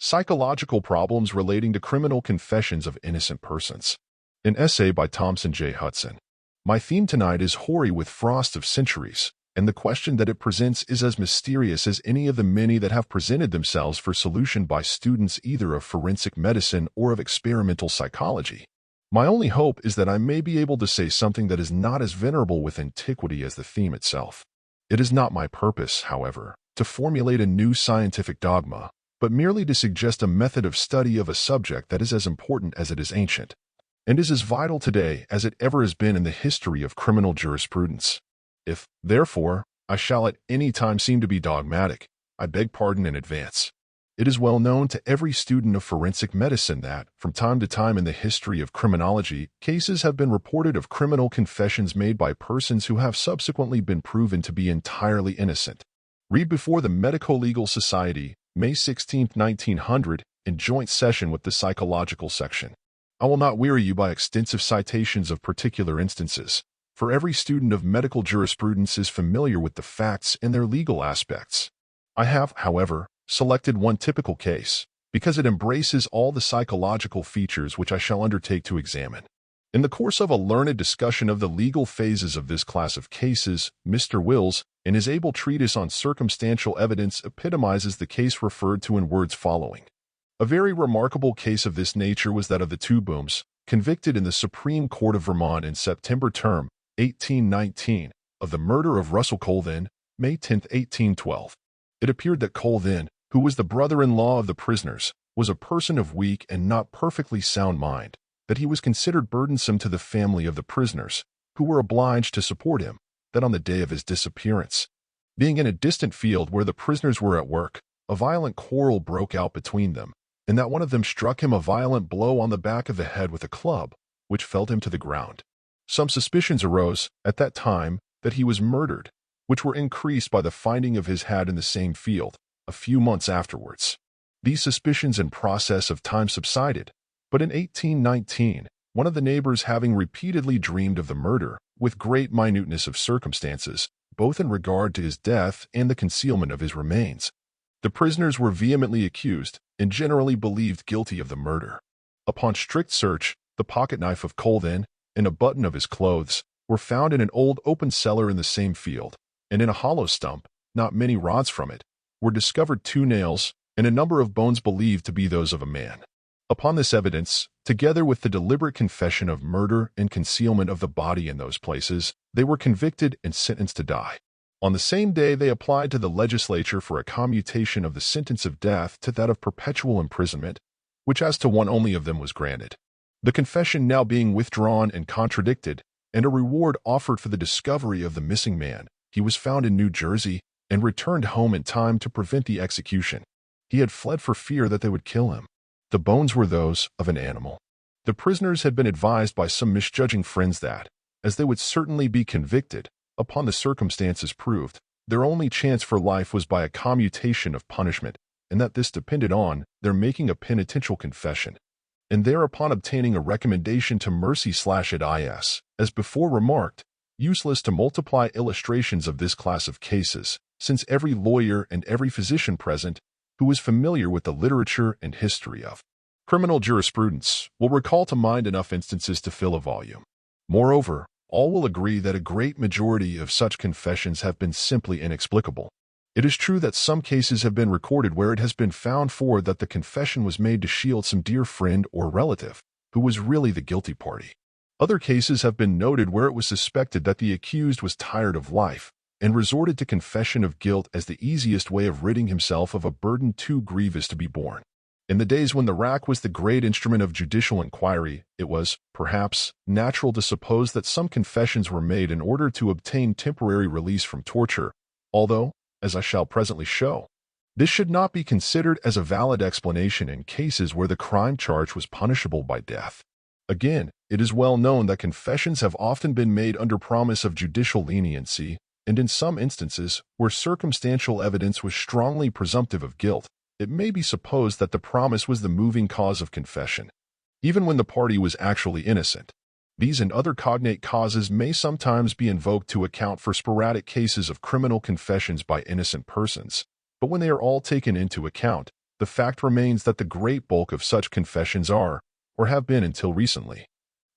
Psychological Problems Relating to Criminal Confessions of Innocent Persons. An essay by Thomson Jay Hudson. My theme tonight is hoary with frost of centuries, and the question that it presents is as mysterious as any of the many that have presented themselves for solution by students either of forensic medicine or of experimental psychology. My only hope is that I may be able to say something that is not as venerable with antiquity as the theme itself. It is not my purpose, however, to formulate a new scientific dogma, but merely to suggest a method of study of a subject that is as important as it is ancient, and is as vital today as it ever has been in the history of criminal jurisprudence. If, therefore, I shall at any time seem to be dogmatic, I beg pardon in advance. It is well known to every student of forensic medicine that, from time to time in the history of criminology, cases have been reported of criminal confessions made by persons who have subsequently been proven to be entirely innocent. Read before the Medico-Legal Society, May 16, 1900, in joint session with the Psychological Section. I will not weary you by extensive citations of particular instances, for every student of medical jurisprudence is familiar with the facts and their legal aspects. I have, however, selected one typical case, because it embraces all the psychological features which I shall undertake to examine. In the course of a learned discussion of the legal phases of this class of cases, Mr. Wills, in his able treatise on circumstantial evidence, epitomizes the case referred to in words following. A very remarkable case of this nature was that of the two Booms, convicted in the Supreme Court of Vermont in September term, 1819, of the murder of Russell Colvin, May 10, 1812. It appeared that Colvin, who was the brother-in-law of the prisoners, was a person of weak and not perfectly sound mind, that he was considered burdensome to the family of the prisoners, who were obliged to support him, that on the day of his disappearance, being in a distant field where the prisoners were at work, a violent quarrel broke out between them, and that one of them struck him a violent blow on the back of the head with a club, which felled him to the ground. Some suspicions arose, at that time, that he was murdered, which were increased by the finding of his hat in the same field, a few months afterwards. These suspicions in process of time subsided, but in 1819, one of the neighbors having repeatedly dreamed of the murder, with great minuteness of circumstances, both in regard to his death and the concealment of his remains, the prisoners were vehemently accused and generally believed guilty of the murder. Upon strict search, the pocket-knife of Colvin and a button of his clothes were found in an old open cellar in the same field, and in a hollow stump, not many rods from it, were discovered 2 nails and a number of bones believed to be those of a man. Upon this evidence, together with the deliberate confession of murder and concealment of the body in those places, they were convicted and sentenced to die. On the same day they applied to the legislature for a commutation of the sentence of death to that of perpetual imprisonment, which as to one only of them was granted. The confession now being withdrawn and contradicted, and a reward offered for the discovery of the missing man, he was found in New Jersey and returned home in time to prevent the execution. He had fled for fear that they would kill him. The bones were those of an animal. The prisoners had been advised by some misjudging friends that, as they would certainly be convicted, upon the circumstances proved, their only chance for life was by a commutation of punishment, and that this depended on their making a penitential confession, and thereupon obtaining a recommendation to mercy/it is, as before remarked, useless to multiply illustrations of this class of cases, since every lawyer and every physician present, who was familiar with the literature and history of criminal jurisprudence, will recall to mind enough instances to fill a volume. Moreover, all will agree that a great majority of such confessions have been simply inexplicable. It is true that some cases have been recorded where it has been found that the confession was made to shield some dear friend or relative, who was really the guilty party. Other cases have been noted where it was suspected that the accused was tired of life, and resorted to confession of guilt as the easiest way of ridding himself of a burden too grievous to be borne. In the days when the rack was the great instrument of judicial inquiry, it was, perhaps, natural to suppose that some confessions were made in order to obtain temporary release from torture, although, as I shall presently show, this should not be considered as a valid explanation in cases where the crime charged was punishable by death. Again, it is well known that confessions have often been made under promise of judicial leniency, and in some instances, where circumstantial evidence was strongly presumptive of guilt, it may be supposed that the promise was the moving cause of confession, even when the party was actually innocent. These and other cognate causes may sometimes be invoked to account for sporadic cases of criminal confessions by innocent persons, but when they are all taken into account, the fact remains that the great bulk of such confessions are, or have been until recently,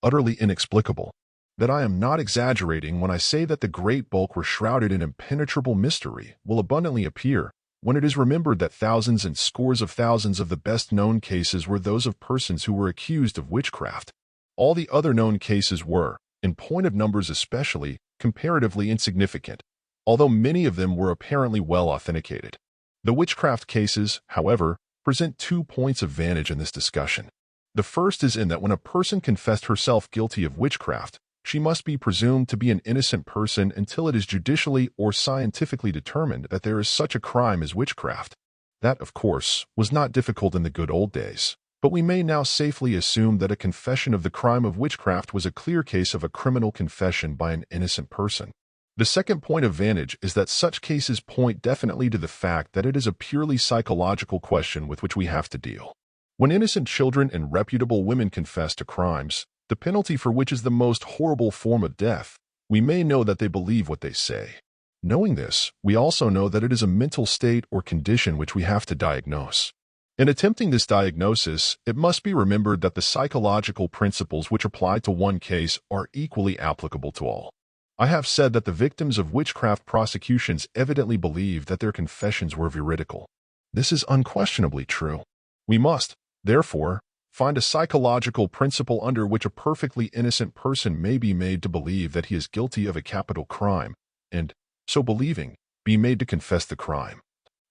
utterly inexplicable. That I am not exaggerating when I say that the great bulk were shrouded in impenetrable mystery will abundantly appear when it is remembered that thousands and scores of thousands of the best-known cases were those of persons who were accused of witchcraft. All the other known cases were, in point of numbers especially, comparatively insignificant, although many of them were apparently well authenticated. The witchcraft cases, however, present 2 points of vantage in this discussion. The first is in that when a person confessed herself guilty of witchcraft, she must be presumed to be an innocent person until it is judicially or scientifically determined that there is such a crime as witchcraft. That, of course, was not difficult in the good old days, but we may now safely assume that a confession of the crime of witchcraft was a clear case of a criminal confession by an innocent person. The second point of vantage is that such cases point definitely to the fact that it is a purely psychological question with which we have to deal. When innocent children and reputable women confess to crimes, the penalty for which is the most horrible form of death, we may know that they believe what they say. Knowing this, we also know that it is a mental state or condition which we have to diagnose. In attempting this diagnosis, it must be remembered that the psychological principles which apply to one case are equally applicable to all. I have said that the victims of witchcraft prosecutions evidently believed that their confessions were veridical. This is unquestionably true. We must, therefore, find a psychological principle under which a perfectly innocent person may be made to believe that he is guilty of a capital crime, and, so believing, be made to confess the crime,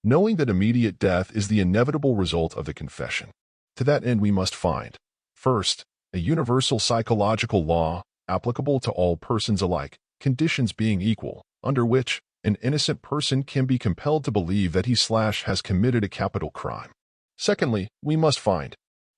knowing that immediate death is the inevitable result of the confession. To that end we must find, first, a universal psychological law, applicable to all persons alike, conditions being equal, under which an innocent person can be compelled to believe that he/has committed a capital crime. Secondly, we must find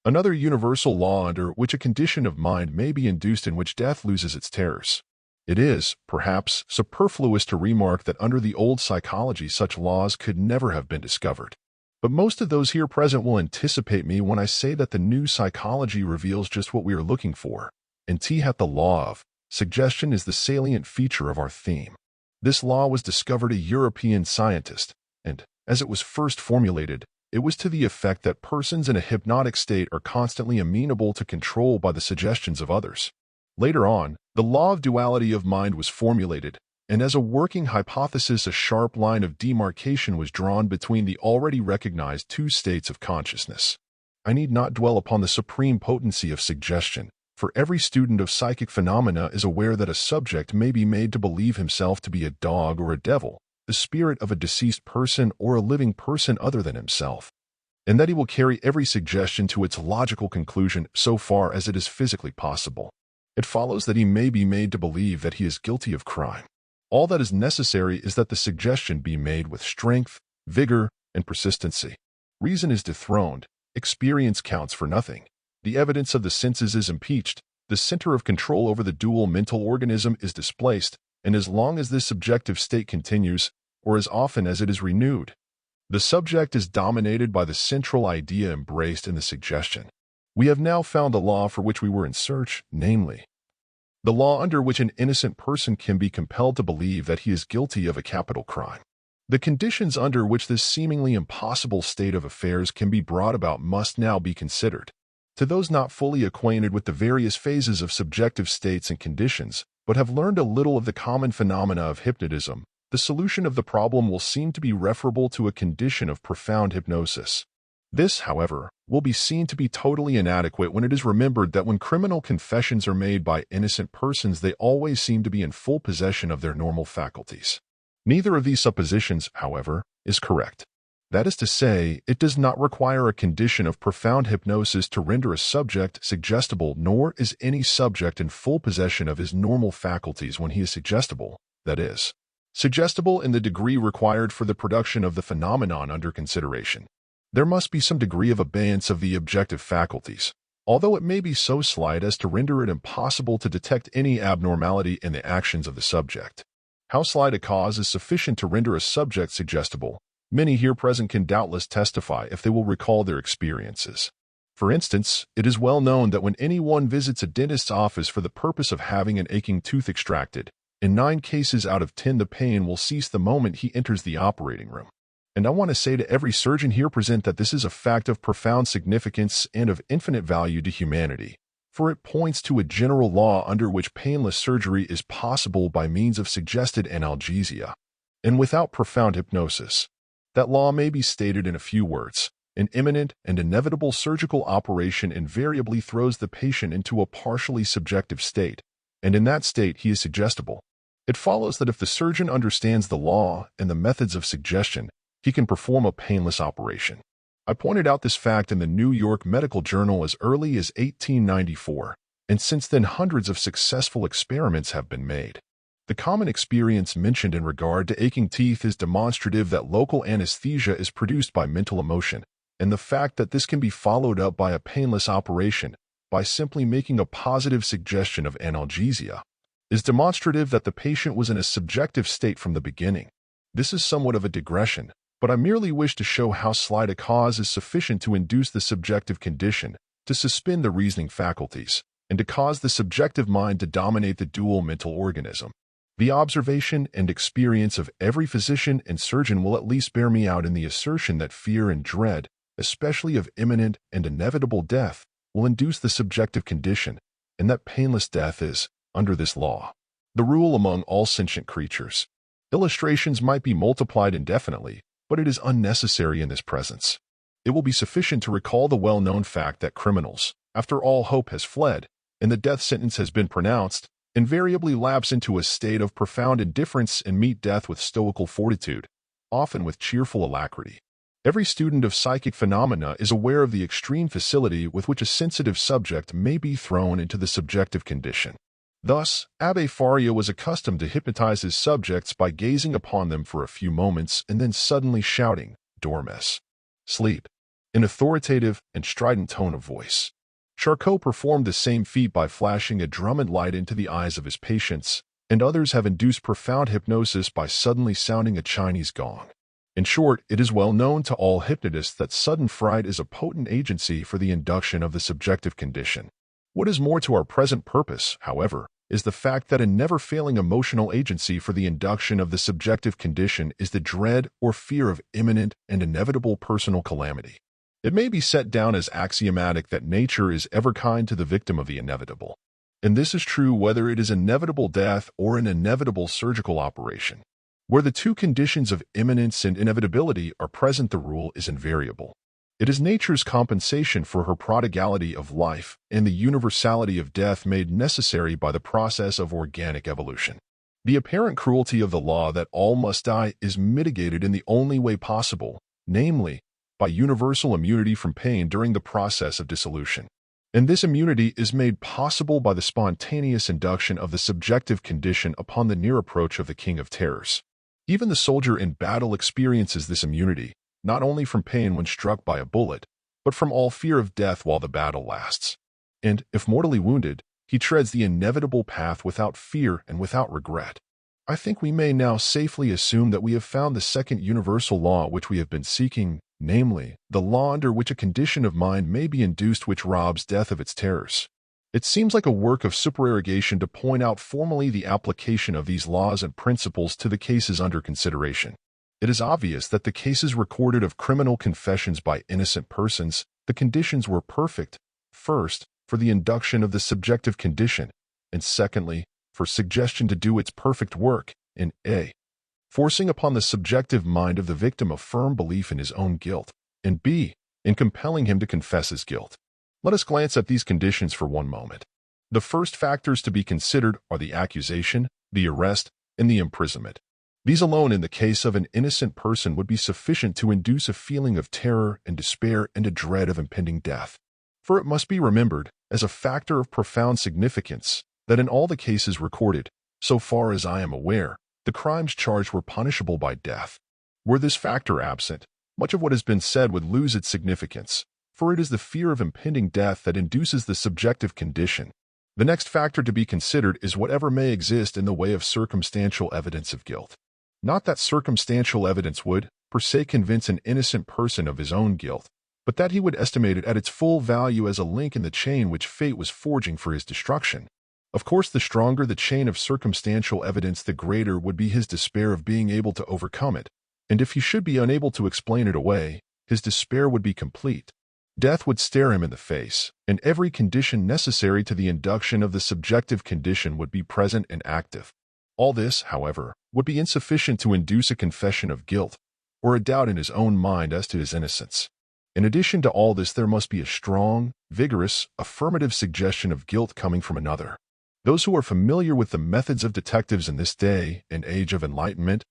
another universal law under which a condition of mind may be induced in which death loses its terrors. It is, perhaps, superfluous to remark that under the old psychology such laws could never have been discovered. But most of those here present will anticipate me when I say that the new psychology reveals just what we are looking for, and the law of suggestion is the salient feature of our theme. This law was discovered a European scientist, and, as it was first formulated, it was to the effect that persons in a hypnotic state are constantly amenable to control by the suggestions of others. Later on, the law of duality of mind was formulated, and as a working hypothesis a sharp line of demarcation was drawn between the already recognized 2 states of consciousness. I need not dwell upon the supreme potency of suggestion, for every student of psychic phenomena is aware that a subject may be made to believe himself to be a dog or a devil, the spirit of a deceased person or a living person other than himself, and that he will carry every suggestion to its logical conclusion so far as it is physically possible. It follows that he may be made to believe that he is guilty of crime. All that is necessary is that the suggestion be made with strength, vigor, and persistency. Reason is dethroned, experience counts for nothing, the evidence of the senses is impeached, the center of control over the dual mental organism is displaced, and as long as this subjective state continues, or as often as it is renewed, the subject is dominated by the central idea embraced in the suggestion. We have now found the law for which we were in search, namely, the law under which an innocent person can be compelled to believe that he is guilty of a capital crime. The conditions under which this seemingly impossible state of affairs can be brought about must now be considered. To those not fully acquainted with the various phases of subjective states and conditions, but have learned a little of the common phenomena of hypnotism, the solution of the problem will seem to be referable to a condition of profound hypnosis. This, however, will be seen to be totally inadequate when it is remembered that when criminal confessions are made by innocent persons they always seem to be in full possession of their normal faculties. Neither of these suppositions, however, is correct. That is to say, it does not require a condition of profound hypnosis to render a subject suggestible, nor is any subject in full possession of his normal faculties when he is suggestible, that is, suggestible in the degree required for the production of the phenomenon under consideration. There must be some degree of abeyance of the objective faculties, although it may be so slight as to render it impossible to detect any abnormality in the actions of the subject. How slight a cause is sufficient to render a subject suggestible, many here present can doubtless testify if they will recall their experiences. For instance, it is well known that when anyone visits a dentist's office for the purpose of having an aching tooth extracted, in 9 cases out of 10 the pain will cease the moment he enters the operating room. And I want to say to every surgeon here present that this is a fact of profound significance and of infinite value to humanity, for it points to a general law under which painless surgery is possible by means of suggested analgesia, and without profound hypnosis. That law may be stated in a few words. An imminent and inevitable surgical operation invariably throws the patient into a partially subjective state, and in that state he is suggestible. It follows that if the surgeon understands the law and the methods of suggestion, he can perform a painless operation. I pointed out this fact in the New York Medical Journal as early as 1894, and since then hundreds of successful experiments have been made. The common experience mentioned in regard to aching teeth is demonstrative that local anesthesia is produced by mental emotion, and the fact that this can be followed up by a painless operation by simply making a positive suggestion of analgesia is demonstrative that the patient was in a subjective state from the beginning. This is somewhat of a digression, but I merely wish to show how slight a cause is sufficient to induce the subjective condition, to suspend the reasoning faculties, and to cause the subjective mind to dominate the dual mental organism. The observation and experience of every physician and surgeon will at least bear me out in the assertion that fear and dread, especially of imminent and inevitable death, will induce the subjective condition, and that painless death is, under this law, the rule among all sentient creatures. Illustrations might be multiplied indefinitely, but it is unnecessary in this presence. It will be sufficient to recall the well-known fact that criminals, after all hope has fled, and the death sentence has been pronounced, invariably lapse into a state of profound indifference and meet death with stoical fortitude, often with cheerful alacrity. Every student of psychic phenomena is aware of the extreme facility with which a sensitive subject may be thrown into the subjective condition. Thus, Abbe Faria was accustomed to hypnotize his subjects by gazing upon them for a few moments and then suddenly shouting, "Dormes," sleep, in authoritative and strident tone of voice. Charcot performed the same feat by flashing a Drummond light into the eyes of his patients, and others have induced profound hypnosis by suddenly sounding a Chinese gong. In short, it is well known to all hypnotists that sudden fright is a potent agency for the induction of the subjective condition. What is more to our present purpose, however, is the fact that a never-failing emotional agency for the induction of the subjective condition is the dread or fear of imminent and inevitable personal calamity. It may be set down as axiomatic that nature is ever kind to the victim of the inevitable, and this is true whether it is inevitable death or an inevitable surgical operation. Where the two conditions of imminence and inevitability are present, the rule is invariable. It is nature's compensation for her prodigality of life and the universality of death made necessary by the process of organic evolution. The apparent cruelty of the law that all must die is mitigated in the only way possible, namely, by universal immunity from pain during the process of dissolution. And this immunity is made possible by the spontaneous induction of the subjective condition upon the near approach of the King of Terrors. Even the soldier in battle experiences this immunity, not only from pain when struck by a bullet, but from all fear of death while the battle lasts. And, if mortally wounded, he treads the inevitable path without fear and without regret. I think we may now safely assume that we have found the second universal law which we have been seeking, namely, the law under which a condition of mind may be induced which robs death of its terrors. It seems like a work of supererogation to point out formally the application of these laws and principles to the cases under consideration. It is obvious that the cases recorded of criminal confessions by innocent persons, the conditions were perfect, first, for the induction of the subjective condition, and secondly, for suggestion to do its perfect work, in a. forcing upon the subjective mind of the victim a firm belief in his own guilt, and b. in compelling him to confess his guilt. Let us glance at these conditions for one moment. The first factors to be considered are the accusation, the arrest, and the imprisonment. These alone in the case of an innocent person would be sufficient to induce a feeling of terror and despair and a dread of impending death. For it must be remembered, as a factor of profound significance, that in all the cases recorded, so far as I am aware, the crimes charged were punishable by death. Were this factor absent, much of what has been said would lose its significance, for it is the fear of impending death that induces the subjective condition. The next factor to be considered is whatever may exist in the way of circumstantial evidence of guilt. Not that circumstantial evidence would, per se, convince an innocent person of his own guilt, but that he would estimate it at its full value as a link in the chain which fate was forging for his destruction. Of course, the stronger the chain of circumstantial evidence, the greater would be his despair of being able to overcome it, and if he should be unable to explain it away, his despair would be complete. Death would stare him in the face, and every condition necessary to the induction of the subjective condition would be present and active. All this, however, would be insufficient to induce a confession of guilt, or a doubt in his own mind as to his innocence. In addition to all this, there must be a strong, vigorous, affirmative suggestion of guilt coming from another. Those who are familiar with the methods of detectives in this day and age of enlightenment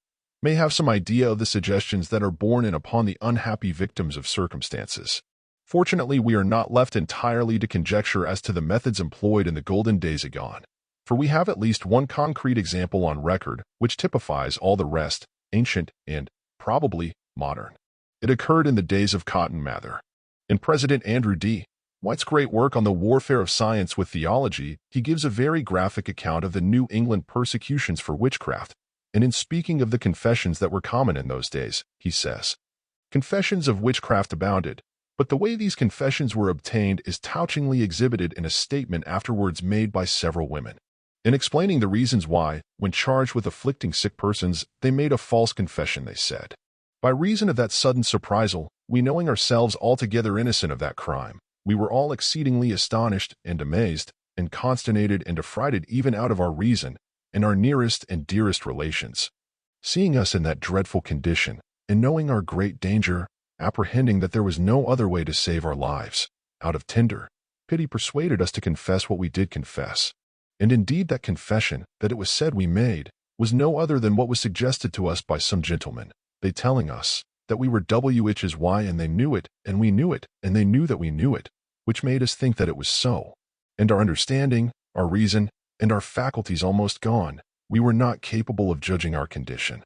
may have some idea of the suggestions that are borne in upon the unhappy victims of circumstances. Fortunately, we are not left entirely to conjecture as to the methods employed in the golden days agone, for we have at least one concrete example on record which typifies all the rest, ancient and, probably, modern. It occurred in the days of Cotton Mather. In President Andrew D. White's great work on the warfare of science with theology, he gives a very graphic account of the New England persecutions for witchcraft, and in speaking of the confessions that were common in those days, he says, "Confessions of witchcraft abounded, but the way these confessions were obtained is touchingly exhibited in a statement afterwards made by several women. In explaining the reasons why, when charged with afflicting sick persons, they made a false confession, they said, 'By reason of that sudden surprisal, we knowing ourselves altogether innocent of that crime, we were all exceedingly astonished and amazed, and consternated and affrighted even out of our reason, and our nearest and dearest relations. Seeing us in that dreadful condition, and knowing our great danger, apprehending that there was no other way to save our lives, out of tender pity persuaded us to confess what we did confess. And indeed that confession, that it was said we made, was no other than what was suggested to us by some gentlemen, they telling us that we were WHY, and they knew it, and we knew it, and they knew that we knew it, which made us think that it was so. And our understanding, our reason, and our faculties almost gone, we were not capable of judging our condition.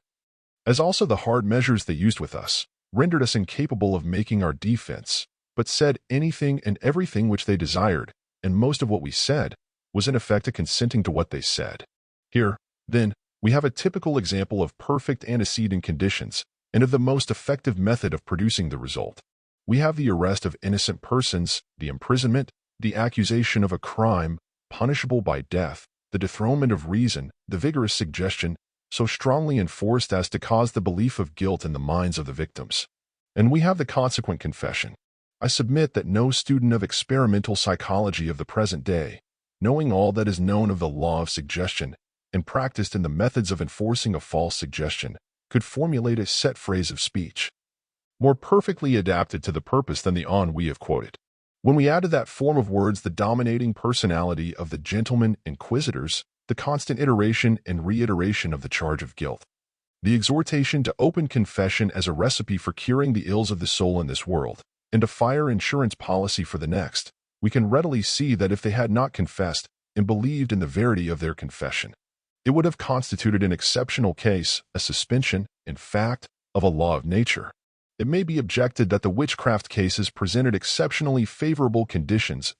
As also the hard measures they used with us, rendered us incapable of making our defense, but said anything and everything which they desired, and most of what we said was in effect a consenting to what they said. Here, then, we have a typical example of perfect antecedent conditions, and of the most effective method of producing the result. We have the arrest of innocent persons, the imprisonment, the accusation of a crime, punishable by death, the dethronement of reason, the vigorous suggestion, so strongly enforced as to cause the belief of guilt in the minds of the victims. And we have the consequent confession. I submit that no student of experimental psychology of the present day, knowing all that is known of the law of suggestion, and practiced in the methods of enforcing a false suggestion, could formulate a set phrase of speech more perfectly adapted to the purpose than the one we have quoted. When we add to that form of words the dominating personality of the gentlemen inquisitors, the constant iteration and reiteration of the charge of guilt, the exhortation to open confession as a recipe for curing the ills of the soul in this world, and a fire insurance policy for the next, we can readily see that if they had not confessed and believed in the verity of their confession, it would have constituted an exceptional case, a suspension, in fact, of a law of nature. It may be objected that the witchcraft cases presented exceptionally favorable conditions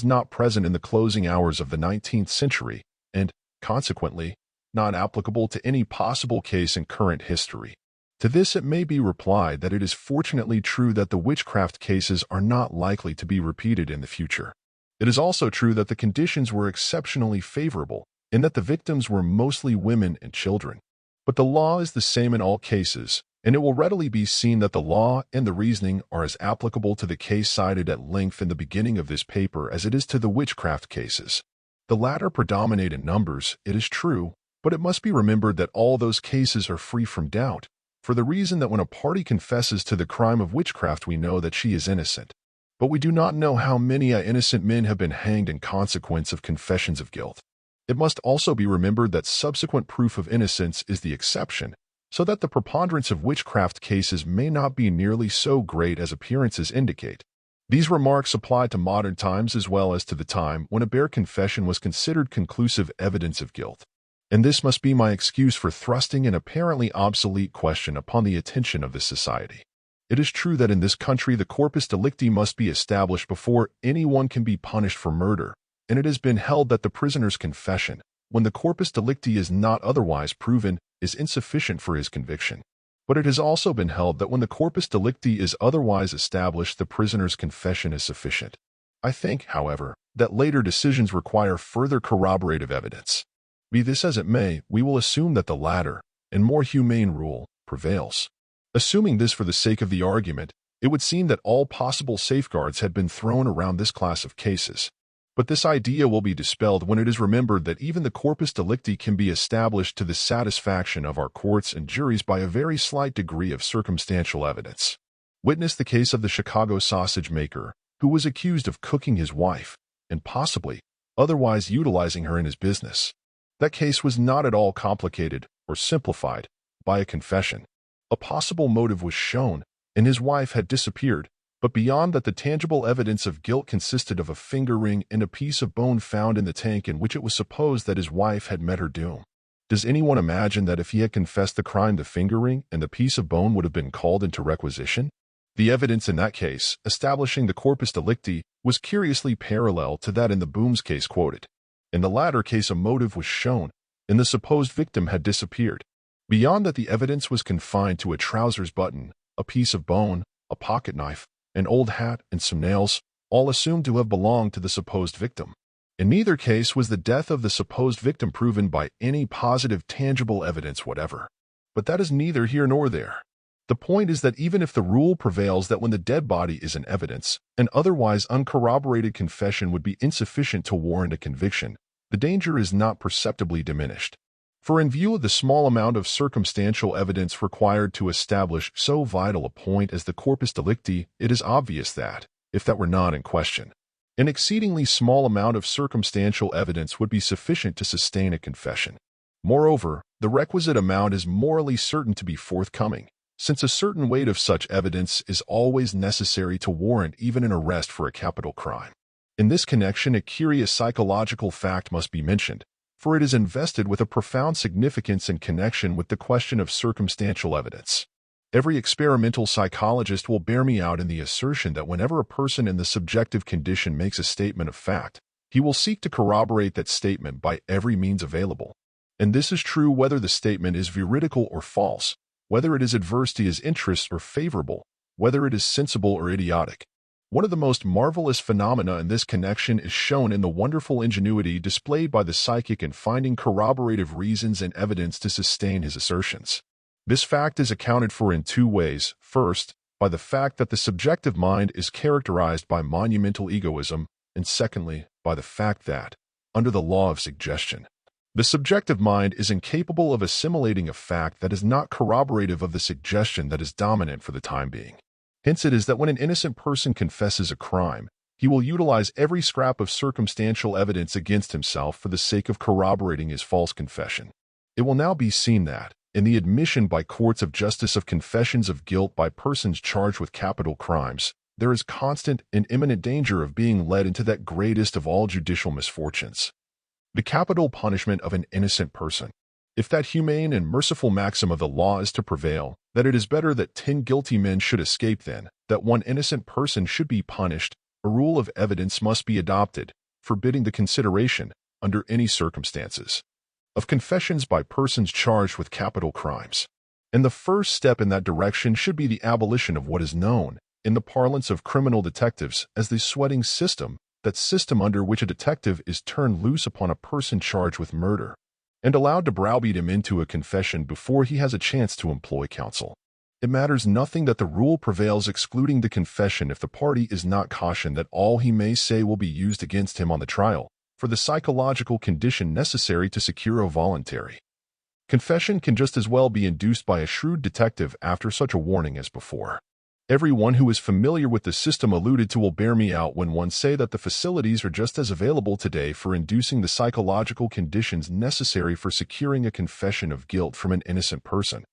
not present in the closing hours of the 19th century, and, consequently, not applicable to any possible case in current history. To this it may be replied that it is fortunately true that the witchcraft cases are not likely to be repeated in the future. It is also true that the conditions were exceptionally favorable, and that the victims were mostly women and children. But the law is the same in all cases, and it will readily be seen that the law and the reasoning are as applicable to the case cited at length in the beginning of this paper as it is to the witchcraft cases. The latter predominate in numbers, it is true, but it must be remembered that all those cases are free from doubt, for the reason that when a party confesses to the crime of witchcraft we know that she is innocent. But we do not know how many innocent men have been hanged in consequence of confessions of guilt. It must also be remembered that subsequent proof of innocence is the exception, so that the preponderance of witchcraft cases may not be nearly so great as appearances indicate. These remarks apply to modern times as well as to the time when a bare confession was considered conclusive evidence of guilt. And this must be my excuse for thrusting an apparently obsolete question upon the attention of this society. It is true that in this country the corpus delicti must be established before anyone can be punished for murder, and it has been held that the prisoner's confession, when the corpus delicti is not otherwise proven, is insufficient for his conviction. But it has also been held that when the corpus delicti is otherwise established, the prisoner's confession is sufficient. I think, however, that later decisions require further corroborative evidence. Be this as it may, we will assume that the latter, and more humane rule, prevails. Assuming this for the sake of the argument, it would seem that all possible safeguards had been thrown around this class of cases. But this idea will be dispelled when it is remembered that even the corpus delicti can be established to the satisfaction of our courts and juries by a very slight degree of circumstantial evidence. Witness the case of the Chicago sausage maker, who was accused of cooking his wife, and possibly otherwise utilizing her in his business. That case was not at all complicated or simplified by a confession. A possible motive was shown, and his wife had disappeared, but beyond that the tangible evidence of guilt consisted of a finger ring and a piece of bone found in the tank in which it was supposed that his wife had met her doom. Does anyone imagine that if he had confessed the crime, the finger ring and the piece of bone would have been called into requisition? The evidence in that case, establishing the corpus delicti, was curiously parallel to that in the Booms case quoted. In the latter case, a motive was shown, and the supposed victim had disappeared. Beyond that, the evidence was confined to a trousers button, a piece of bone, a pocket knife, an old hat, and some nails, all assumed to have belonged to the supposed victim. In neither case was the death of the supposed victim proven by any positive, tangible evidence whatever. But that is neither here nor there. The point is that even if the rule prevails that when the dead body is in evidence, an otherwise uncorroborated confession would be insufficient to warrant a conviction, the danger is not perceptibly diminished. For in view of the small amount of circumstantial evidence required to establish so vital a point as the corpus delicti, it is obvious that, if that were not in question, an exceedingly small amount of circumstantial evidence would be sufficient to sustain a confession. Moreover, the requisite amount is morally certain to be forthcoming, since a certain weight of such evidence is always necessary to warrant even an arrest for a capital crime. In this connection, a curious psychological fact must be mentioned, for it is invested with a profound significance in connection with the question of circumstantial evidence. Every experimental psychologist will bear me out in the assertion that whenever a person in the subjective condition makes a statement of fact, he will seek to corroborate that statement by every means available. And this is true whether the statement is veridical or false, whether it is adverse to his interests or favorable, whether it is sensible or idiotic. One of the most marvelous phenomena in this connection is shown in the wonderful ingenuity displayed by the psychic in finding corroborative reasons and evidence to sustain his assertions. This fact is accounted for in two ways. First, by the fact that the subjective mind is characterized by monumental egoism, and secondly, by the fact that, under the law of suggestion, the subjective mind is incapable of assimilating a fact that is not corroborative of the suggestion that is dominant for the time being. Hence it is that when an innocent person confesses a crime, he will utilize every scrap of circumstantial evidence against himself for the sake of corroborating his false confession. It will now be seen that, in the admission by courts of justice of confessions of guilt by persons charged with capital crimes, there is constant and imminent danger of being led into that greatest of all judicial misfortunes, the capital punishment of an innocent person. If that humane and merciful maxim of the law is to prevail, that it is better that 10 guilty men should escape than that one innocent person should be punished, a rule of evidence must be adopted, forbidding the consideration, under any circumstances, of confessions by persons charged with capital crimes. And the first step in that direction should be the abolition of what is known, in the parlance of criminal detectives, as the sweating system, that system under which a detective is turned loose upon a person charged with murder, and allowed to browbeat him into a confession before he has a chance to employ counsel. It matters nothing that the rule prevails excluding the confession if the party is not cautioned that all he may say will be used against him on the trial, for the psychological condition necessary to secure a voluntary confession can just as well be induced by a shrewd detective after such a warning as before. Everyone who is familiar with the system alluded to will bear me out when one say that the facilities are just as available today for inducing the psychological conditions necessary for securing a confession of guilt from an innocent person,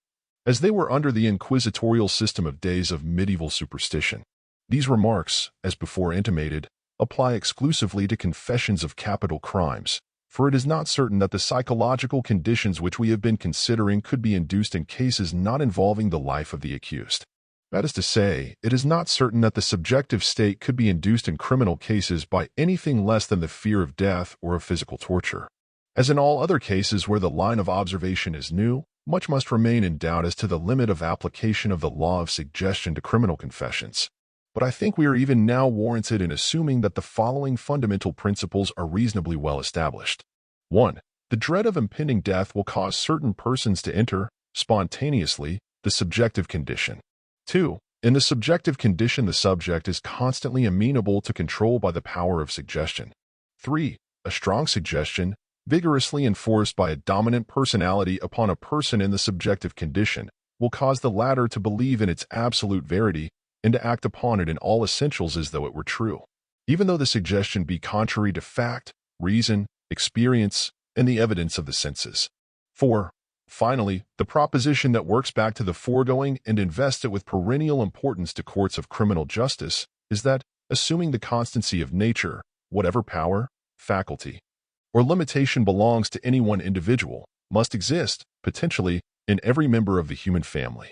as they were under the inquisitorial system of days of medieval superstition. These remarks, as before intimated, apply exclusively to confessions of capital crimes, for it is not certain that the psychological conditions which we have been considering could be induced in cases not involving the life of the accused. That is to say, it is not certain that the subjective state could be induced in criminal cases by anything less than the fear of death or of physical torture. As in all other cases where the line of observation is new, much must remain in doubt as to the limit of application of the law of suggestion to criminal confessions. But I think we are even now warranted in assuming that the following fundamental principles are reasonably well established. 1. The dread of impending death will cause certain persons to enter, spontaneously, The subjective condition. 2. In the subjective condition, the subject is constantly amenable to control by the power of suggestion. 3. A strong suggestion, vigorously enforced by a dominant personality upon a person in the subjective condition, will cause the latter to believe in its absolute verity and to act upon it in all essentials as though it were true, even though the suggestion be contrary to fact, reason, experience, and the evidence of the senses. 4. Finally, the proposition that works back to the foregoing and invests it with perennial importance to courts of criminal justice is that, assuming the constancy of nature, whatever power, faculty, or limitation belongs to any one individual must exist, potentially, in every member of the human family.